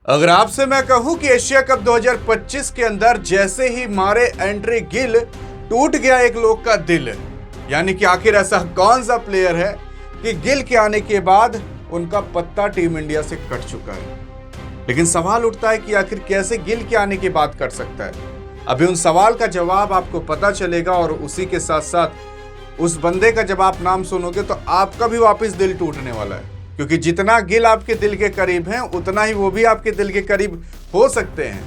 अगर आपसे मैं कहूं कि एशिया कप 2025 के अंदर जैसे ही मारे एंट्री गिल, टूट गया एक लोग का दिल। यानी कि आखिर ऐसा कौन सा प्लेयर है कि गिल के आने के बाद उनका पत्ता टीम इंडिया से कट चुका है। लेकिन सवाल उठता है कि आखिर कैसे गिल के आने के बाद कट सकता है। अभी उन सवाल का जवाब आपको पता चलेगा और उसी के साथ साथ उस बंदे का जब आप नाम सुनोगे तो आपका भी वापस दिल टूटने वाला है, क्योंकि जितना गिल आपके दिल के करीब हैं उतना ही वो भी आपके दिल के करीब हो सकते हैं।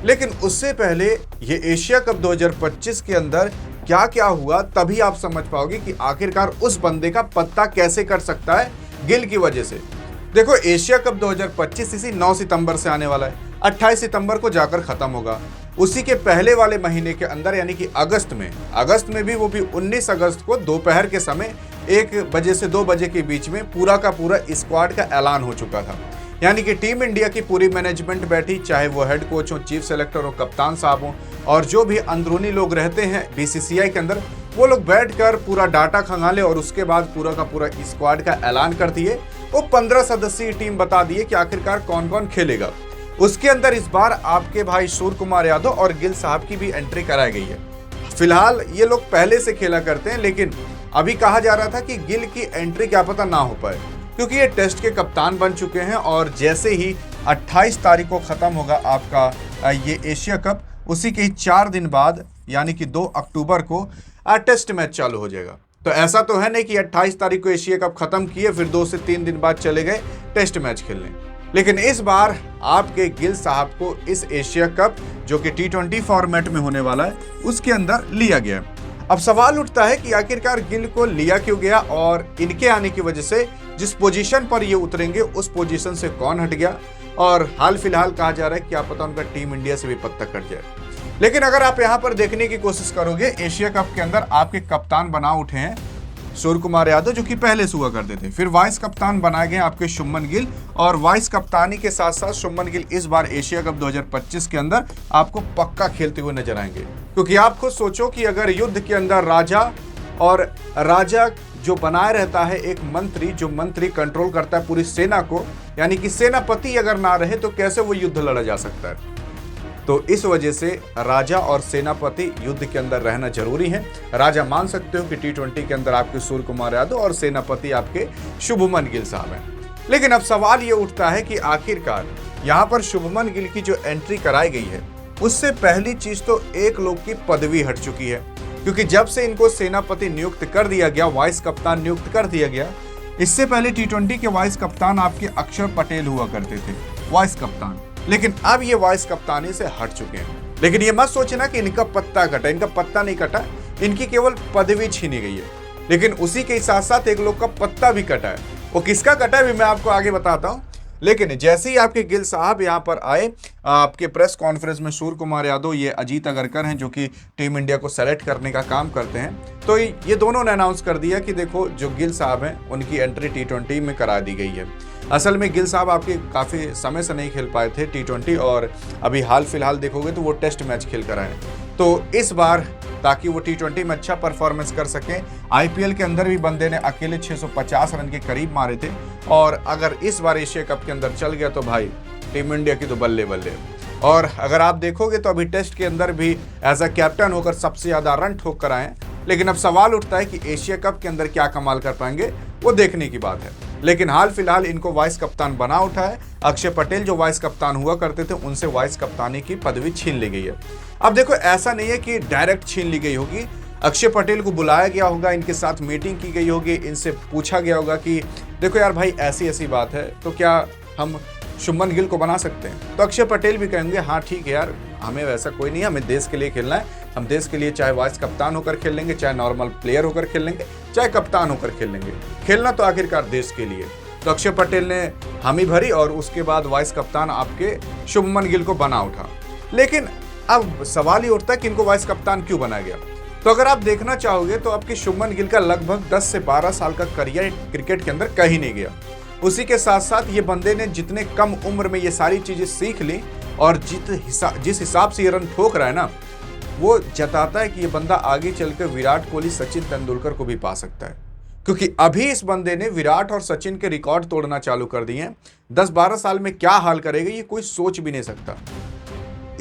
लेकिन उससे पहले ये एशिया कप 2025 के अंदर क्या क्या हुआ, तभी आप समझ पाओगे कि आखिरकार उस बंदे का पत्ता कैसे कट सकता है गिल की वजह से। देखो, एशिया कप 2025 इसी 9 सितंबर से आने वाला है, 28 सितंबर को जाकर खत्म होगा। उसी के पहले वाले महीने के अंदर यानी कि अगस्त में भी, वो भी 19 अगस्त को दोपहर के समय 1 बजे से 2 बजे के बीच में पूरा का पूरा स्क्वाड का ऐलान हो चुका था। यानी कि टीम इंडिया की पूरी मैनेजमेंट बैठी, चाहे वो हेड कोच हो, चीफ सेलेक्टर हो, कप्तान साहब हो और जो भी अंदरूनी लोग रहते हैं बीसीसीआई के अंदर, वो लोग बैठकर पूरा डाटा खंगाले और उसके बाद पूरा का पूरा स्क्वाड का ऐलान कर दिए। वो 15 सदस्यीय टीम बता दिए कि आखिरकार कौन कौन खेलेगा। उसके अंदर इस बार आपके भाई सूर्य कुमार यादव और गिल साहब की भी एंट्री कराई गई है। फिलहाल ये लोग पहले से खेला करते हैं, लेकिन अभी कहा जा रहा था कि गिल की एंट्री क्या पता ना हो पाए, क्योंकि ये टेस्ट के कप्तान बन चुके हैं और जैसे ही 28 तारीख को खत्म होगा आपका ये एशिया कप, उसी के ही 4 दिन बाद यानी कि 2 अक्टूबर को टेस्ट मैच चालू हो जाएगा। तो ऐसा तो है नहीं कि 28 तारीख को एशिया कप खत्म किए फिर 2 से 3 दिन बाद चले गए टेस्ट मैच खेलने। लेकिन इस बार आपके गिल साहब को इस एशिया कप, जो कि T20 फॉर्मेट में होने वाला है, उसके अंदर लिया गया। अब सवाल उठता है कि आखिरकार गिल को लिया क्यों गया और इनके आने की वजह से जिस पोजीशन पर ये उतरेंगे उस पोजीशन से कौन हट गया। और हाल फिलहाल कहा जा रहा है कि क्या पता उनका टीम इंडिया से भी पत्ता कट जाए। लेकिन अगर आप यहाँ पर देखने की कोशिश करोगे, एशिया कप के अंदर आपके कप्तान बना उठे हैं सूर्य कुमार यादव, जो कि पहले से हुआ करते थे। फिर वाइस कप्तान बनाए गए आपके शुभमन गिल, और वाइस कप्तानी के साथ साथ शुभमन गिल इस बार एशिया कप 2025 के अंदर आपको पक्का खेलते हुए नजर आएंगे। क्योंकि आप खुद सोचो कि अगर युद्ध के अंदर राजा जो बनाए रहता है एक मंत्री, जो मंत्री कंट्रोल करता है पूरी सेना को, यानी कि सेनापति अगर ना रहे तो कैसे वो युद्ध लड़ा जा सकता है। तो इस वजह से राजा और सेनापति युद्ध के अंदर रहना जरूरी है। राजा मान सकते हो कि T20 के अंदर आपके सूर्य कुमार यादव और सेनापति आपके शुभमन गिल साहब हैं। लेकिन अब सवाल ये उठता है कि आखिरकार यहाँ पर शुभमन गिल की जो एंट्री कराई गई है, उससे पहली चीज तो एक लोग की पदवी हट चुकी है। क्योंकि जब से इनको सेनापति नियुक्त कर दिया गया, वाइस कप्तान नियुक्त कर दिया गया, इससे पहले T20 के वाइस कप्तान आपके अक्षर पटेल हुआ करते थे, वाइस कप्तान। लेकिन अब ये वाइस कप्तानी से हट चुके हैं। लेकिन ये मत सोचना कि इनका पत्ता कटा, इनका पत्ता नहीं कटा, इनकी केवल पदवी छीनी गई है। लेकिन उसी के साथ साथ एक लोग का पत्ता भी कटा है। वो किसका कटा है भी मैं आपको आगे बताता हूँ। लेकिन जैसे ही आपके गिल साहब यहाँ पर आए, आपके प्रेस कॉन्फ्रेंस में सूर्य कुमार यादव, ये अजीत अगरकर हैं जो कि टीम इंडिया को सेलेक्ट करने का काम करते हैं, तो ये दोनों ने अनाउंस कर दिया कि देखो जो गिल साहब हैं उनकी एंट्री T20 में करा दी गई है। असल में गिल साहब आपके काफ़ी समय से नहीं खेल पाए थे T20, और अभी हाल फिलहाल देखोगे तो वो टेस्ट मैच खेल कर आए। तो इस बार ताकि वो T20 में अच्छा परफॉर्मेंस कर सकें, IPL के अंदर भी बंदे ने अकेले 650 रन के करीब मारे थे, और अगर इस बार एशिया कप के अंदर चल गया तो भाई टीम इंडिया की तो बल्ले बल्ले। और अगर आप देखोगे तो अभी टेस्ट के अंदर भी एज अ कैप्टन होकर सबसे ज़्यादा रन ठोक कर आए। लेकिन अब सवाल उठता है कि एशिया कप के अंदर क्या कमाल कर पाएंगे, वो देखने की बात है। लेकिन हाल फिलहाल इनको वाइस कप्तान बना उठा है। अक्षय पटेल जो वाइस कप्तान हुआ करते थे, उनसे वाइस कप्तानी की पदवी छीन ली गई है। अब देखो, ऐसा नहीं है कि डायरेक्ट छीन ली गई होगी। अक्षय पटेल को बुलाया गया होगा, इनके साथ मीटिंग की गई होगी, इनसे पूछा गया होगा कि देखो यार भाई ऐसी ऐसी बात है, तो क्या हम शुभमन गिल को बना सकते हैं। तो अक्षय पटेल भी कहेंगे हाँ ठीक है यार, हमें वैसा कोई नहीं है, हमें देश के लिए खेलना है, हम देश के लिए चाहे वाइस कप्तान होकर खेल लेंगे, चाहे नॉर्मल प्लेयर होकर खेल लेंगे, चाहे कप्तान होकर खेल लेंगे, खेलना तो आखिरकार देश के लिए। तो अक्षय पटेल ने हामी भरी और उसके बाद वाइस कप्तान आपके शुभमन गिल को बना उठा। लेकिन अब सवाल ये उठता है कि इनको वाइस कप्तान क्यों बनाया गया। तो अगर आप देखना चाहोगे तो आपके शुभमन गिल का लगभग 10 से 12 साल का करियर क्रिकेट के अंदर कहीं नहीं गया। उसी के साथ साथ ये बंदे ने जितने कम उम्र में ये सारी चीजें सीख ली, और जिस हिसाब से ये रन ठोक रहा है ना, वो जताता है कि ये बंदा आगे चलकर विराट कोहली, सचिन तेंदुलकर को भी पा सकता है। क्योंकि अभी इस बंदे ने विराट और सचिन के रिकॉर्ड तोड़ना चालू कर दिए हैं। 10-12 साल में क्या हाल करेगा ये कोई सोच भी नहीं सकता।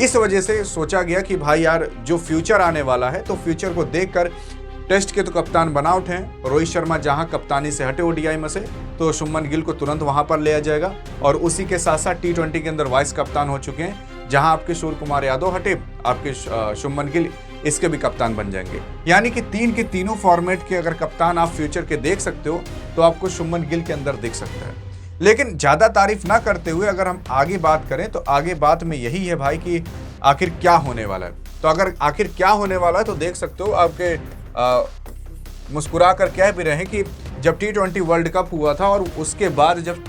इस वजह से सोचा गया कि भाई यार जो फ्यूचर आने वाला है तो फ्यूचर को देखकर टेस्ट के तो कप्तान बना उठे हैं। रोहित शर्मा जहां कप्तानी से हटे ओडीआई में से, तो शुभमन गिल को तुरंत वहां पर लिया जाएगा। और उसी के साथ साथ T20 के अंदर वाइस कप्तान हो चुके हैं, जहां आपके सूर्य कुमार यादव हटे, आपके शुभमन गिल इसके भी कप्तान बन जाएंगे। यानी कि 3 के तीनों फॉर्मेट के अगर कप्तान आप फ्यूचर के देख सकते हो तो आपको शुभमन गिल के अंदर दिख सकता है। लेकिन ज्यादा तारीफ ना करते हुए अगर हम आगे बात करें तो आगे बात में यही है भाई कि आखिर क्या होने वाला है। तो अगर आखिर क्या होने वाला है तो देख सकते हो, आपके मुस्कुरा कर कह भी रहे हैं कि जब T20 वर्ल्ड कप हुआ था और उसके बाद जब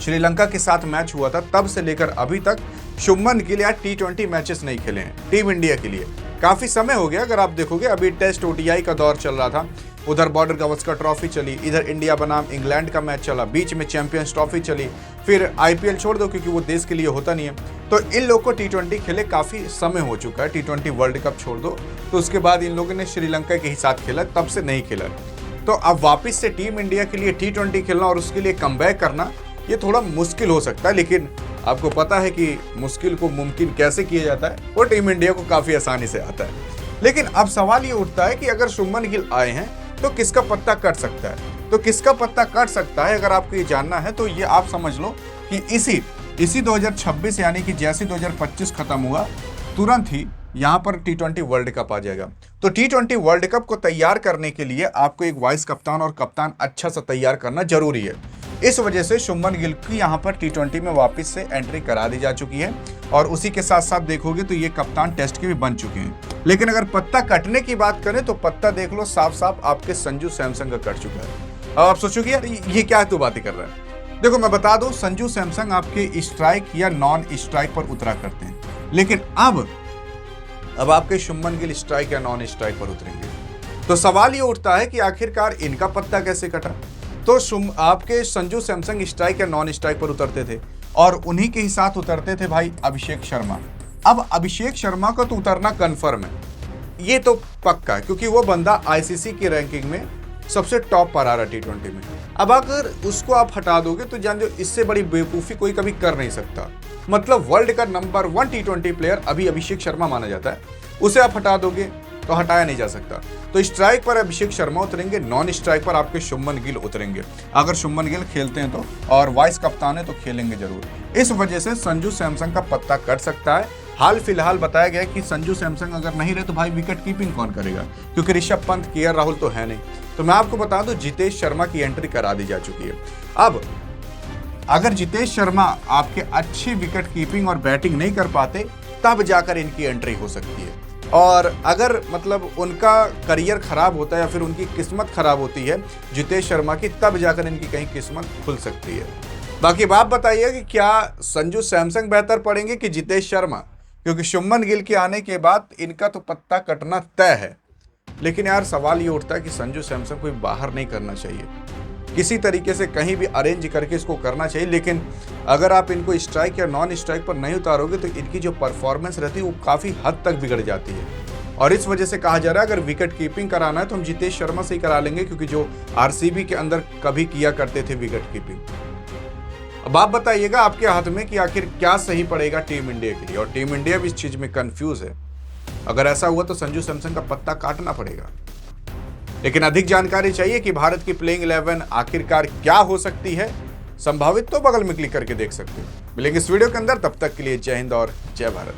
श्रीलंका के साथ मैच हुआ था तब से लेकर अभी तक शुभमन गिल यार T20 मैचेस नहीं खेले हैं टीम इंडिया के लिए। काफी समय हो गया। अगर आप देखोगे अभी टेस्ट ओडीआई का दौर चल रहा था, उधर बॉर्डर गावस्कर ट्रॉफी चली, इधर इंडिया बनाम इंग्लैंड का मैच चला, बीच में चैंपियंस ट्रॉफी चली, फिर आईपीएल छोड़ दो क्योंकि वो देश के लिए होता नहीं है। तो इन लोगों को T20 खेले काफी समय हो चुका है। T20 वर्ल्ड कप छोड़ दो तो उसके बाद इन लोगों ने श्रीलंका के ही साथ खेला, तब से नहीं खेला। तो अब वापिस से टीम इंडिया के लिए T20 खेलना और उसके लिए कमबैक करना ये थोड़ा मुश्किल हो सकता है। लेकिन आपको पता है कि मुश्किल को मुमकिन कैसे किया जाता है, वो टीम इंडिया को काफी आसानी से आता है। लेकिन अब सवाल ये उठता है कि अगर शुभमन गिल आए हैं तो किसका पत्ता कट सकता है। तो किसका पत्ता कट सकता है अगर आपको ये जानना है तो ये आप समझ लो कि इसी 2026 यानी कि जैसे 2025 खत्म हुआ तुरंत ही यहाँ पर T20 वर्ल्ड कप आ जाएगा। तो T20 वर्ल्ड कप को तैयार करने के लिए आपको एक वाइस कप्तान और कप्तान अच्छा सा तैयार करना जरूरी है। इस वजह से शुभमन गिल की यहाँ पर T20 में वापस से एंट्री करा दी जा चुकी है और उसी के साथ साथ देखोगे तो ये कप्तान टेस्ट के भी बन चुके हैं। लेकिन अगर पत्ता कटने की बात करें तो पत्ता देख लो साफ साफ आपके संजू सैमसंग का कट चुका है। अब आप सोचोगे यार ये क्या है, तू बातें कर रहा है। देखो मैं बता दूं, संजू सैमसंग आपके स्ट्राइक या नॉन स्ट्राइक पर उतरा करते हैं, लेकिन अब आपके शुभमन गिल स्ट्राइक या नॉन स्ट्राइक पर उतरेंगे। तो सवाल ये उठता है कि आखिरकार इनका पत्ता कैसे कटा। तो आपके संजू सैमसंग स्ट्राइक या नॉन स्ट्राइक पर उतरते थे और उन्हीं के ही साथ उतरते थे भाई अभिषेक शर्मा। अब अभिषेक शर्मा का तो उतरना कन्फर्म है, ये तो पक्का है, क्योंकि वो बंदा आईसीसी की रैंकिंग में सबसे टॉप पर आ रहा T20 में। अब अगर उसको आप हटा दोगे तो जान जो इससे बड़ी बेवकूफ़ी कोई कभी कर नहीं सकता। मतलब वर्ल्ड का नंबर 1 T20 प्लेयर अभी अभिषेक शर्मा माना जाता है, उसे आप हटा दोगे तो हटाया नहीं जा सकता। तो स्ट्राइक पर अभिषेक शर्मा उतरेंगे, नॉन स्ट्राइक पर आपके शुभमन गिल उतरेंगे। अगर शुभमन गिल खेलते हैं तो, और वाइस कप्तान है तो खेलेंगे जरूर। इस वजह से संजू सैमसंग का पत्ता कट सकता है। हाल फिलहाल बताया गया कि संजू सैमसंग अगर नहीं रहे तो भाई विकेट कीपिंग कौन करेगा, क्योंकि ऋषभ पंत, केएल राहुल तो है नहीं। तो मैं आपको बता दूं जितेश शर्मा की एंट्री करा दी जा चुकी है। अब अगर जितेश शर्मा आपके अच्छी विकेट कीपिंग और बैटिंग नहीं कर पाते तब जाकर इनकी एंट्री हो सकती है। और अगर मतलब उनका करियर खराब होता है या फिर उनकी किस्मत खराब होती है जितेश शर्मा की, तब जाकर इनकी कहीं किस्मत खुल सकती है। बाकी आप बताइए कि क्या संजू सैमसंग बेहतर पड़ेंगे कि जितेश शर्मा, क्योंकि शुभमन गिल के आने के बाद इनका तो पत्ता कटना तय है। लेकिन यार सवाल ये उठता है कि संजू सैमसंग को बाहर नहीं करना चाहिए, किसी तरीके से कहीं भी अरेंज करके इसको करना चाहिए। लेकिन अगर आप इनको स्ट्राइक या नॉन स्ट्राइक पर नहीं उतारोगे तो इनकी जो परफॉर्मेंस रहती है वो काफ़ी हद तक बिगड़ जाती है। और इस वजह से कहा जा रहा है अगर विकेट कीपिंग कराना है तो हम जितेश शर्मा से ही करा लेंगे, क्योंकि जो आरसीबी के अंदर कभी किया करते थे विकेट कीपिंग। अब आप बताइएगा आपके हाथ में कि आखिर क्या सही पड़ेगा टीम इंडिया के लिए, और टीम इंडिया भी इस चीज में कंफ्यूज है। अगर ऐसा हुआ तो संजू सैमसंग का पत्ता काटना पड़ेगा। लेकिन अधिक जानकारी चाहिए कि भारत की प्लेइंग 11 आखिरकार क्या हो सकती है, संभावित तो बगल में क्लिक करके देख सकते हो। मिलेंगे इस वीडियो के अंदर, तब तक के लिए जय हिंद और जय भारत।